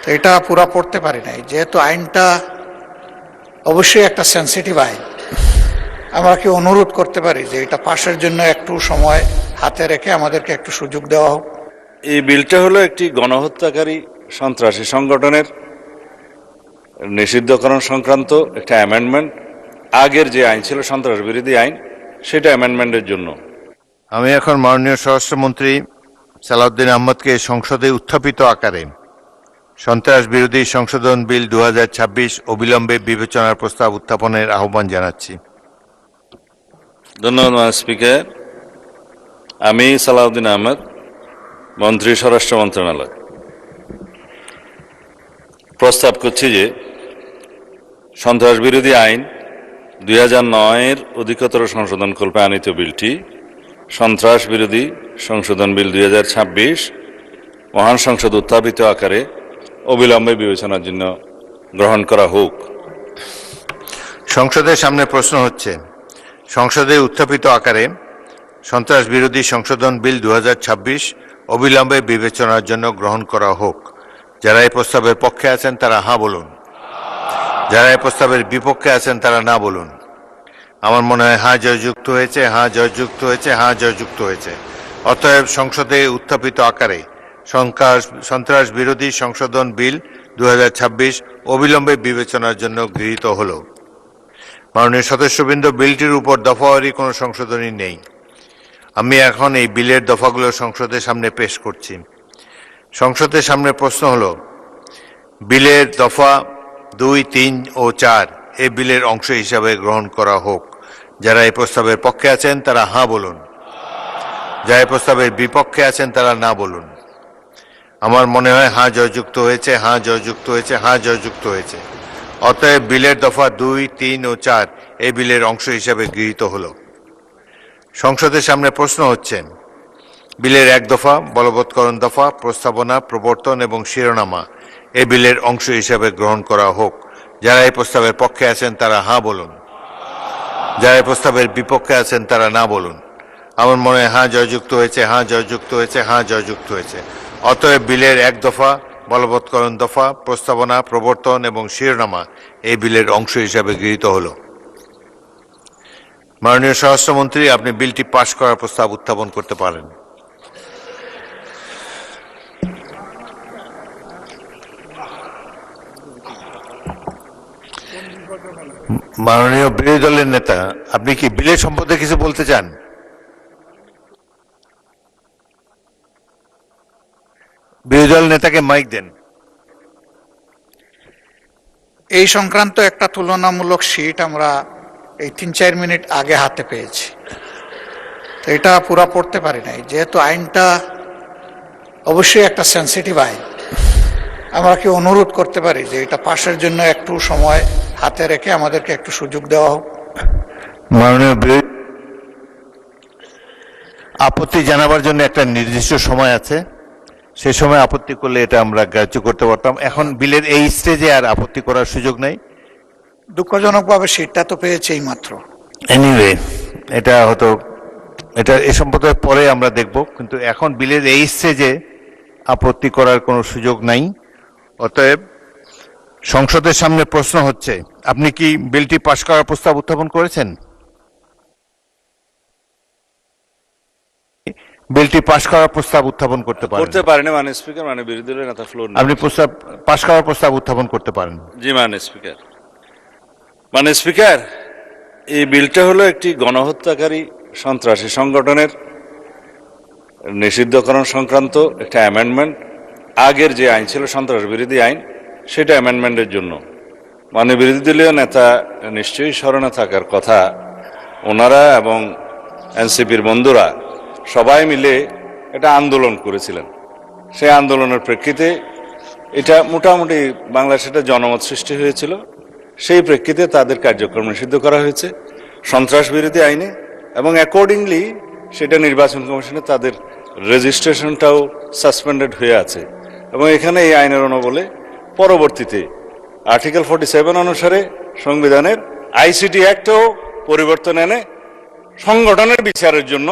তো এটা পুরা পড়তে পারি নাই, যেহেতু আইনটা অবশ্যই একটা সেন্সিটিভ আইন। আমরা কি অনুরোধ করতে পারি যে এটা পাশের জন্য একটু সময় হাতে রেখে আমাদেরকে একটু সুযোগ দেওয়া হোক? এই বিলটা হলো একটি গণহত্যাকারী সন্ত্রাসী সংগঠনের নিষিদ্ধকরণ সংক্রান্ত একটা অ্যামেন্ডমেন্ট। আগের যে আইন ছিল সন্ত্রাস বিরোধী আইন, সেটা অ্যামেন্ডমেন্টের জন্য। আমি এখন মাননীয় স্বরাষ্ট্রমন্ত্রী সালাউদ্দিন আহমদকে সংসদে উত্থাপিত আকারে সন্ত্রাস বিরোধী সংশোধন বিল 2026 অবিলম্বে বিবেচনার প্রস্তাব উত্থাপনের আহ্বান জানাচ্ছি। ধন্যবাদ স্পিকার। আমি সালাউদ্দিন আহমদ, মন্ত্রী স্বরাষ্ট্র মন্ত্রণালয়, প্রস্তাব করছি যে সন্ত্রাস বিরোধী আইন 2009-এর অধিকতর সংশোধনকল্পে আনিত বিলটি সন্ত্রাস বিরোধী সংশোধন বিল 2026 মহান সংসদ উত্থাপিত আকারে অবিলম্বে বিবেচনার জন্য গ্রহণ করা হোক। সংসদের সামনে প্রশ্ন হচ্ছে, সংসদে উত্থাপিত আকারে সন্ত্রাস বিরোধী সংশোধন বিল 2026 অবিলম্বে বিবেচনার জন্য গ্রহণ করা হোক। যারা এই প্রস্তাবের পক্ষে আছেন তারা হাঁ বলুন, যারা এই প্রস্তাবের বিপক্ষে আছেন তারা না বলুন। আমার মনে হয় হাঁ জয়যুক্ত হয়েছে, হাঁ জয়যুক্ত হয়েছে, হাঁ জয়যুক্ত হয়েছে। অতএব সংসদে উত্থাপিত আকারে সন্ত্রাস বিরোধী সংশোধন বিল 2026 অবিলম্বে বিবেচনার জন্য গৃহীত হল। মাননীয় সদস্যবৃন্দ, বিলটির উপর দফাওয়ারি কোনো সংশোধনী নেই। আমি এখন এই বিলের দফাগুলো সংসদের সামনে পেশ করছি। সংসদের সামনে প্রশ্ন হল, বিলের দফা 2, 3 ও 4 এই বিলের অংশ হিসাবে গ্রহণ করা হোক। যারা এই প্রস্তাবের পক্ষে আছেন তারা হাঁ বলুন, যারা এই প্রস্তাবের বিপক্ষে আছেন তারা না বলুন। আমার মনে হয় হাঁ জয়যুক্ত হয়েছে, হাঁ জয়যুক্ত হয়েছে, হাঁ জয়যুক্ত হয়েছে। অতএব বিলের দফা 2, 3 ও 4 এই বিলের অংশ হিসাবে গৃহীত হল। সংসদের সামনে প্রশ্ন হচ্ছে, বিলের 1 দফা বলবৎকরণ দফা প্রস্তাবনা, প্রবর্তন এবং শিরোনামা এই বিলের অংশ হিসাবে গ্রহণ করা হোক। যারা এই প্রস্তাবের পক্ষে আছেন তারা হাঁ বলুন, যারা এই প্রস্তাবের বিপক্ষে আছেন তারা না বলুন। আমার মনে হয় হাঁ জয়যুক্ত হয়েছে, হাঁ জয়যুক্ত হয়েছে, হাঁ জয়যুক্ত হয়েছে। অতএব বিলের 1 দফা বলবৎকরণ দফা প্রস্তাবনা, প্রবর্তন এবং শিরোনামা এই বিলের অংশ হিসাবে গৃহীত হল। মাননীয় স্বরাষ্ট্রমন্ত্রী, আপনি বিলটি পাশ করার প্রস্তাব উত্থাপন করতে পারেন। মাননীয় বিরোধী দলের নেতা, আপনি কি বিলের সম্পর্কে কিছু বলতে চান? বিরোধী দল নেতাকে মাইক দেন। এই সংক্রান্ত একটা তুলনামূলক শীট আমরা এই 3-4 মিনিট আগে হাতে পেয়েছি। তো এটা পুরা পড়তে পারি নাই, যেহেতু আইনটা অবশ্যই একটা সেন্সিটিভ আইন। আমরা কি অনুরোধ করতে পারি যে এটা পাশের জন্য একটু সময় হাতে রেখে আমাদেরকে একটু সুযোগ দেওয়া হোক? মাননীয় আপত্তি জানাবার জন্য একটা নির্দিষ্ট সময় আছে, সেই সময় আপত্তি করলে এটা আমরা গ্রাহ্য করতে পারতাম। এখন বিলের এই স্টেজে আর আপত্তি করার সুযোগ নেই। দুঃখজনকভাবে শীটটা তো পেয়েছে এই মাত্র। এনিওয়ে, এটা হয়তো এটা এ সম্পর্কে পরে আমরা দেখব, কিন্তু এখন বিলের এই স্টেজে আপত্তি করার কোনো সুযোগ নাই। অতএব সংসদের সামনে প্রশ্ন হচ্ছে, আপনি কি বিলটি পাশ করার প্রস্তাব উত্থাপন করেছেন? বিলটি পাশ করার প্রস্তাব উত্থাপন করতে পারেন মানে স্পিকার, মানে বিরোধী দলের নেতা ফ্লোর আপনি প্রস্তাব পাশ করার প্রস্তাব উত্থাপন করতে পারেন। জি মানে স্পিকার। মানে স্পিকার, এই বিলটা হলো একটি গণহত্যাকারী সন্ত্রাসী সংগঠনের নিষিদ্ধকরণ সংক্রান্ত একটা অ্যামেন্ডমেন্ট। আগের যে আইন ছিল সন্ত্রাস বিরোধী আইন, সেটা অ্যামেন্ডমেন্টের জন্য। মানে বিরোধী দলীয় নেতা নিশ্চয়ই স্মরণে থাকার কথা, ওনারা এবং এনসিপির বন্ধুরা সবাই মিলে একটা আন্দোলন করেছিলেন। সেই আন্দোলনের প্রেক্ষিতে এটা মোটামুটি বাংলাদেশে একটা জনমত সৃষ্টি হয়েছিল। সেই প্রেক্ষিতে তাদের কার্যক্রম নিষিদ্ধ করা হয়েছে সন্ত্রাস বিরোধী আইনে, এবং অ্যাকর্ডিংলি সেটা নির্বাচন কমিশনে তাদের রেজিস্ট্রেশনটাও সাসপেন্ডেড হয়ে আছে। এবং এখানে এই আইনের অনুবলে পরবর্তীতে আর্টিকেল 47 অনুসারে সংবিধানের আইসিটি অ্যাক্টেও পরিবর্তন এনে সংগঠনের বিচারের জন্য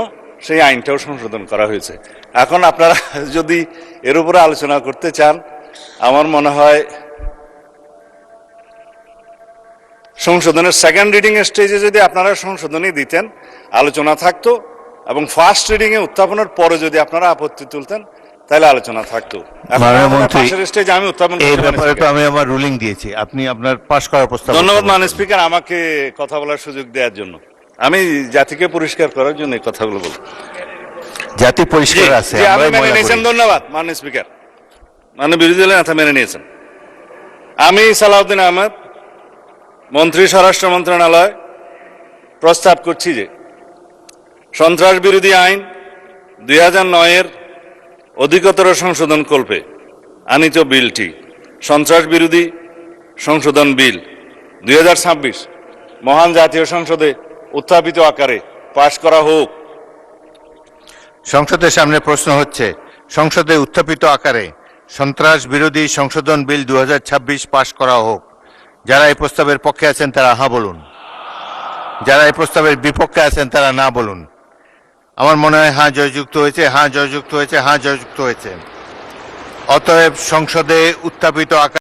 সেই আইনটাও সংশোধন করা হয়েছে। এখন আপনারা যদি এর উপরে আলোচনা করতে চান, আমার মনে হয় সংশোধনের সেকেন্ড রিডিং এর স্টেজে যদি আপনারা সংশোধনী দিতেন, আলোচনা থাকতো, এবং ফার্স্ট রিডিং এ উত্থাপনের পরে যদি আপনারা আপত্তি তুলতেন, তাহলে আলোচনা থাকতো। মাননীয় মন্ত্রী, স্টেজে আমি উত্থাপন এই ব্যাপারে তো আমি আমার রুলিং দিয়েছি, আপনি আপনার পাশ করার প্রস্তাব। ধন্যবাদ মাননীয় স্পিকার, আমাকে কথা বলার সুযোগ দেওয়ার জন্য। আমি জাতিকে পরিষ্কার করার জন্য এই কথাগুলো বলব। জাতি পরিষ্কার আছে, জি, আপনি আমরাই মেনে ময়লা নিয়েছেন, করি। ধন্যবাদ মাননীয় স্পিকার। মাননীয় বিরোধী দলের নেতা মেনে নিয়েছেন। আমি সালাউদ্দিন আহমেদ, মন্ত্রী স্বরাষ্ট্র মন্ত্রণালয়, প্রস্তাব করছি যে সন্ত্রাস বিরোধী আইন 2009-এর অধিকতর সংশোধন কল্পে আনিত বিলটি সন্ত্রাস বিরোধী সংশোধন বিল 2026 মহান জাতীয় সংসদে উত্থাপিত আকারে পাশ করা হোক। সংসদের সামনে প্রশ্ন হচ্ছে, সংসদে উত্থাপিত আকারে সন্ত্রাস বিরোধী সংশোধন বিল 2026 পাশ করা হোক। যারা এই প্রস্তাবের পক্ষে আছেন তারা হ্যাঁ বলুন, যারা এই প্রস্তাবের বিপক্ষে আছেন তারা না বলুন। আমার মনে হয় হ্যাঁ জয়যুক্ত হয়েছে, হ্যাঁ জয়যুক্ত হয়েছে, হ্যাঁ জয়যুক্ত হয়েছে। অতএব সংসদে উত্থাপিত আকারে